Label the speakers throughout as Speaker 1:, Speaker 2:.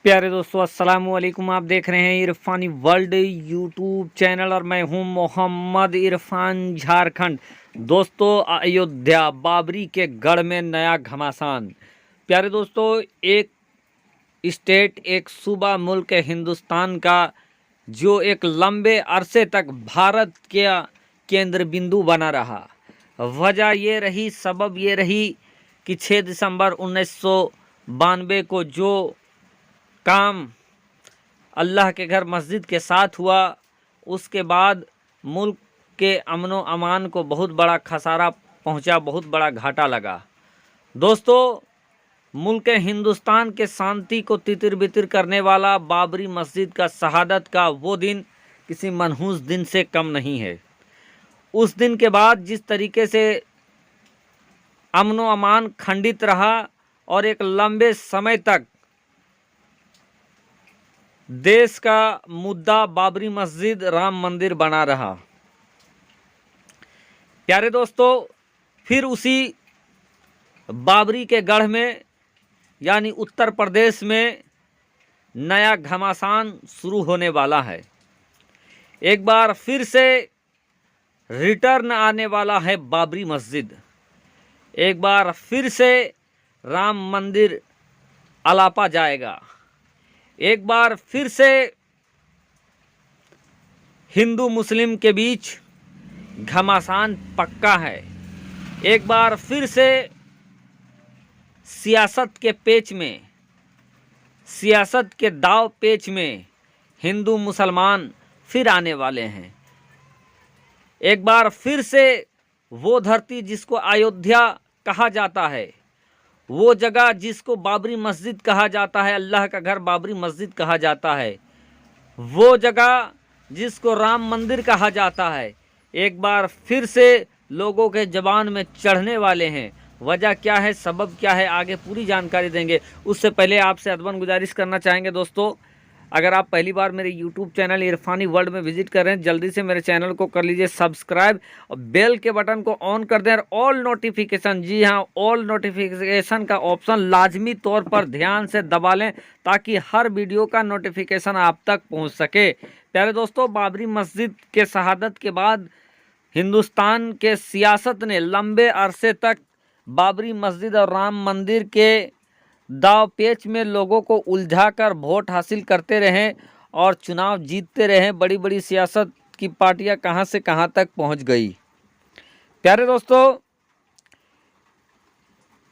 Speaker 1: प्यारे दोस्तों अस्सलाम वालेकुम। आप देख रहे हैं इरफानी वर्ल्ड यूट्यूब चैनल और मैं हूं मोहम्मद इरफान झारखंड। दोस्तों अयोध्या बाबरी के गढ़ में नया घमासान। प्यारे दोस्तों, एक स्टेट एक सूबा मुल्क हिंदुस्तान का जो एक लंबे अरसे तक भारत के केंद्र बिंदु बना रहा। वजह ये रही, सबब ये रही कि 6 दिसंबर 1992 को जो काम अल्लाह के घर मस्जिद के साथ हुआ, उसके बाद मुल्क के अमनो अमान को बहुत बड़ा खसारा पहुंचा, बहुत बड़ा घाटा लगा। दोस्तों, मुल्क हिंदुस्तान के शांति को तितिर बितिर करने वाला बाबरी मस्जिद का शहादत का वो दिन किसी मनहूस दिन से कम नहीं है। उस दिन के बाद जिस तरीके से अमनो अमान खंडित रहा और एक लंबे समय तक देश का मुद्दा बाबरी मस्जिद राम मंदिर बना रहा। प्यारे दोस्तों, फिर उसी बाबरी के गढ़ में यानी उत्तर प्रदेश में नया घमासान शुरू होने वाला है। एक बार फिर से रिटर्न आने वाला है बाबरी मस्जिद। एक बार फिर से राम मंदिर अलापा जाएगा। एक बार फिर से हिंदू मुस्लिम के बीच घमासान पक्का है। एक बार फिर से सियासत के पेच में, सियासत के दाव पेच में हिंदू मुसलमान फिर आने वाले हैं। एक बार फिर से वो धरती जिसको अयोध्या कहा जाता है, वो जगह जिसको बाबरी मस्जिद कहा जाता है, अल्लाह का घर बाबरी मस्जिद कहा जाता है, वो जगह जिसको राम मंदिर कहा जाता है, एक बार फिर से लोगों के ज़बान में चढ़ने वाले हैं। वजह क्या है, सबब क्या है, आगे पूरी जानकारी देंगे। उससे पहले आपसे अदबन गुजारिश करना चाहेंगे दोस्तों, अगर आप पहली बार मेरे YouTube चैनल इरफानी वर्ल्ड में विजिट कर रहे हैं, जल्दी से मेरे चैनल को कर लीजिए सब्सक्राइब और बेल के बटन को ऑन कर दें और ऑल नोटिफिकेशन, जी हाँ, ऑल नोटिफिकेशन का ऑप्शन लाजमी तौर पर ध्यान से दबा लें ताकि हर वीडियो का नोटिफिकेशन आप तक पहुंच सके। प्यारे दोस्तों, बाबरी मस्जिद के शहादत के बाद हिंदुस्तान के सियासत ने लंबे अरसे तक बाबरी मस्जिद और राम मंदिर के दाव पेच में लोगों को उलझाकर वोट हासिल करते रहें और चुनाव जीतते रहें। बड़ी बड़ी सियासत की पार्टियां कहां से कहां तक पहुंच गई। प्यारे दोस्तों,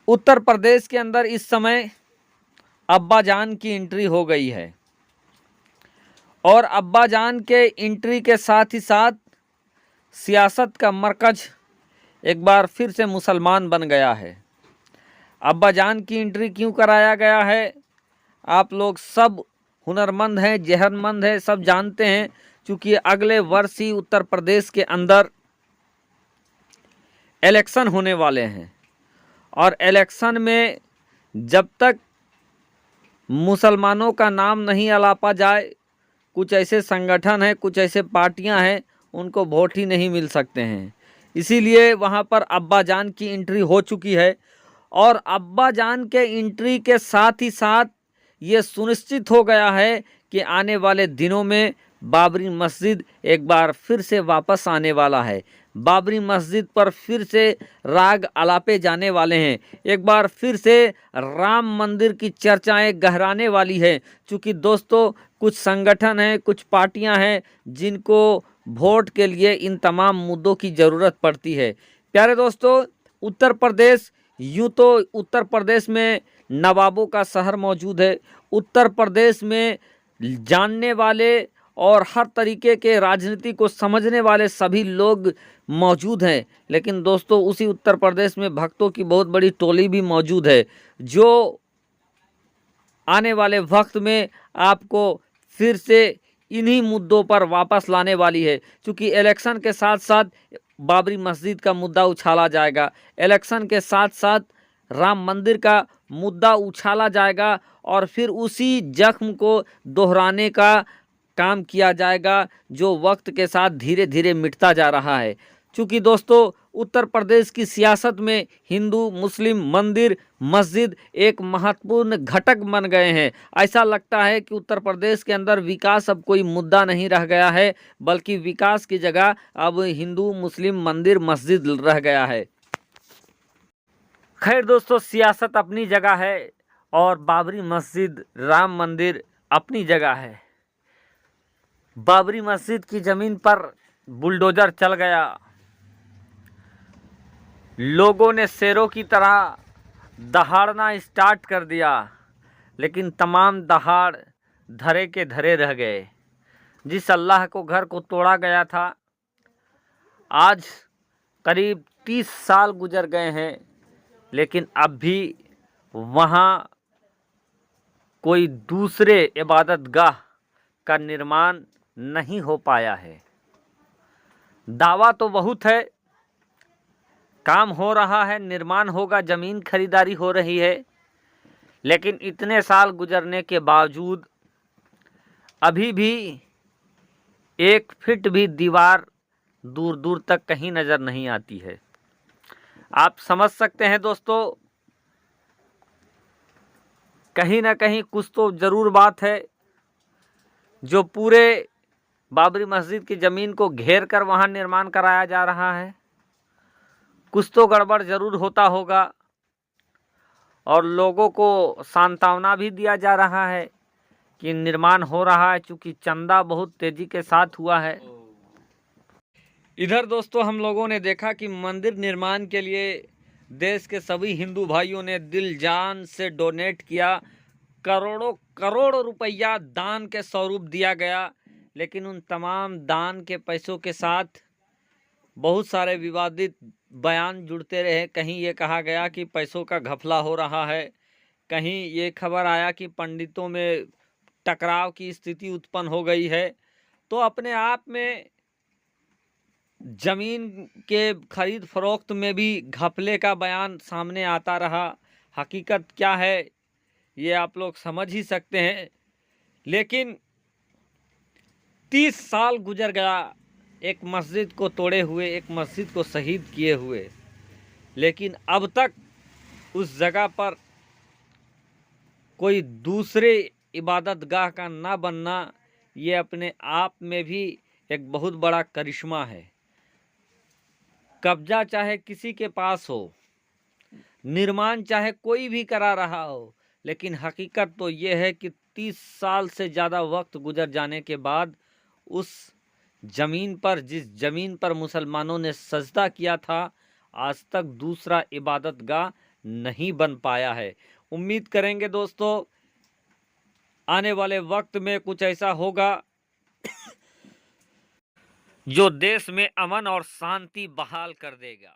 Speaker 1: उत्तर प्रदेश के अंदर इस समय अब्बा जान की एंट्री हो गई है और अब्बा जान के एंट्री के साथ ही साथ सियासत का मरकज एक बार फिर से मुसलमान बन गया है। अब्बा जान की एंट्री क्यों कराया गया है, आप लोग सब हुनरमंद हैं, जहरमंद हैं, सब जानते हैं। क्योंकि अगले वर्ष ही उत्तर प्रदेश के अंदर इलेक्शन होने वाले हैं और इलेक्शन में जब तक मुसलमानों का नाम नहीं अलापा जाए, कुछ ऐसे संगठन हैं, कुछ ऐसे पार्टियां हैं, उनको वोट ही नहीं मिल सकते हैं। इसीलिए वहां पर अब्बा जान की एंट्री हो चुकी है और अब्बा जान के एंट्री के साथ ही साथ ये सुनिश्चित हो गया है कि आने वाले दिनों में बाबरी मस्जिद एक बार फिर से वापस आने वाला है। बाबरी मस्जिद पर फिर से राग अलापे जाने वाले हैं। एक बार फिर से राम मंदिर की चर्चाएं गहराने वाली है। क्योंकि दोस्तों, कुछ संगठन हैं, कुछ पार्टियां हैं जिनको वोट के लिए इन तमाम मुद्दों की ज़रूरत पड़ती है। प्यारे दोस्तों, उत्तर प्रदेश, यूँ तो उत्तर प्रदेश में नवाबों का शहर मौजूद है। उत्तर प्रदेश में जानने वाले और हर तरीके के राजनीति को समझने वाले सभी लोग मौजूद हैं। लेकिन दोस्तों, उसी उत्तर प्रदेश में भक्तों की बहुत बड़ी टोली भी मौजूद है जो आने वाले वक्त में आपको फिर से इन्हीं मुद्दों पर वापस लाने वाली है। क्योंकि इलेक्शन के साथ साथ बाबरी मस्जिद का मुद्दा उछाला जाएगा, इलेक्शन के साथ साथ राम मंदिर का मुद्दा उछाला जाएगा और फिर उसी जख्म को दोहराने का काम किया जाएगा जो वक्त के साथ धीरे धीरे मिटता जा रहा है। चूँकि दोस्तों उत्तर प्रदेश की सियासत में हिंदू मुस्लिम मंदिर मस्जिद एक महत्वपूर्ण घटक बन गए हैं। ऐसा लगता है कि उत्तर प्रदेश के अंदर विकास अब कोई मुद्दा नहीं रह गया है, बल्कि विकास की जगह अब हिंदू मुस्लिम मंदिर मस्जिद रह गया है। खैर दोस्तों, सियासत अपनी जगह है और बाबरी मस्जिद राम मंदिर अपनी जगह है। बाबरी मस्जिद की ज़मीन पर बुलडोज़र चल गया, लोगों ने शेरों की तरह दहाड़ना स्टार्ट कर दिया, लेकिन तमाम दहाड़ धरे के धरे रह गए। जिस अल्लाह को घर को तोड़ा गया था, आज करीब 30 साल गुजर गए हैं, लेकिन अब भी वहाँ कोई दूसरे इबादतगाह का निर्माण नहीं हो पाया है। दावा तो बहुत है, काम हो रहा है, निर्माण होगा, ज़मीन खरीदारी हो रही है, लेकिन इतने साल गुजरने के बावजूद अभी भी 1 फीट भी दीवार दूर दूर तक कहीं नज़र नहीं आती है। आप समझ सकते हैं दोस्तों, कहीं ना कहीं कुछ तो ज़रूर बात है जो पूरे बाबरी मस्जिद की ज़मीन को घेर कर वहाँ निर्माण कराया जा रहा है। कुछ तो गड़बड़ ज़रूर होता होगा और लोगों को सांत्वना भी दिया जा रहा है कि निर्माण हो रहा है, चूँकि चंदा बहुत तेज़ी के साथ हुआ है। इधर दोस्तों हम लोगों ने देखा कि मंदिर निर्माण के लिए देश के सभी हिंदू भाइयों ने दिल जान से डोनेट किया, करोड़ों करोड़ रुपया दान के स्वरूप दिया गया, लेकिन उन तमाम दान के पैसों के साथ बहुत सारे विवादित बयान जुड़ते रहे। कहीं ये कहा गया कि पैसों का घपला हो रहा है, कहीं ये खबर आया कि पंडितों में टकराव की स्थिति उत्पन्न हो गई है। तो अपने आप में ज़मीन के खरीद फरोख्त में भी घपले का बयान सामने आता रहा। हकीकत क्या है ये आप लोग समझ ही सकते हैं। लेकिन 30 साल गुजर गया एक मस्जिद को तोड़े हुए, एक मस्जिद को शहीद किए हुए, लेकिन अब तक उस जगह पर कोई दूसरे इबादतगाह का ना बनना, ये अपने आप में भी एक बहुत बड़ा करिश्मा है। कब्जा चाहे किसी के पास हो, निर्माण चाहे कोई भी करा रहा हो, लेकिन हकीकत तो ये है कि 30 साल से ज़्यादा वक्त गुजर जाने के बाद उस ज़मीन पर, जिस ज़मीन पर मुसलमानों ने सजदा किया था, आज तक दूसरा इबादतगाह नहीं बन पाया है। उम्मीद करेंगे दोस्तों आने वाले वक्त में कुछ ऐसा होगा जो देश में अमन और शांति बहाल कर देगा।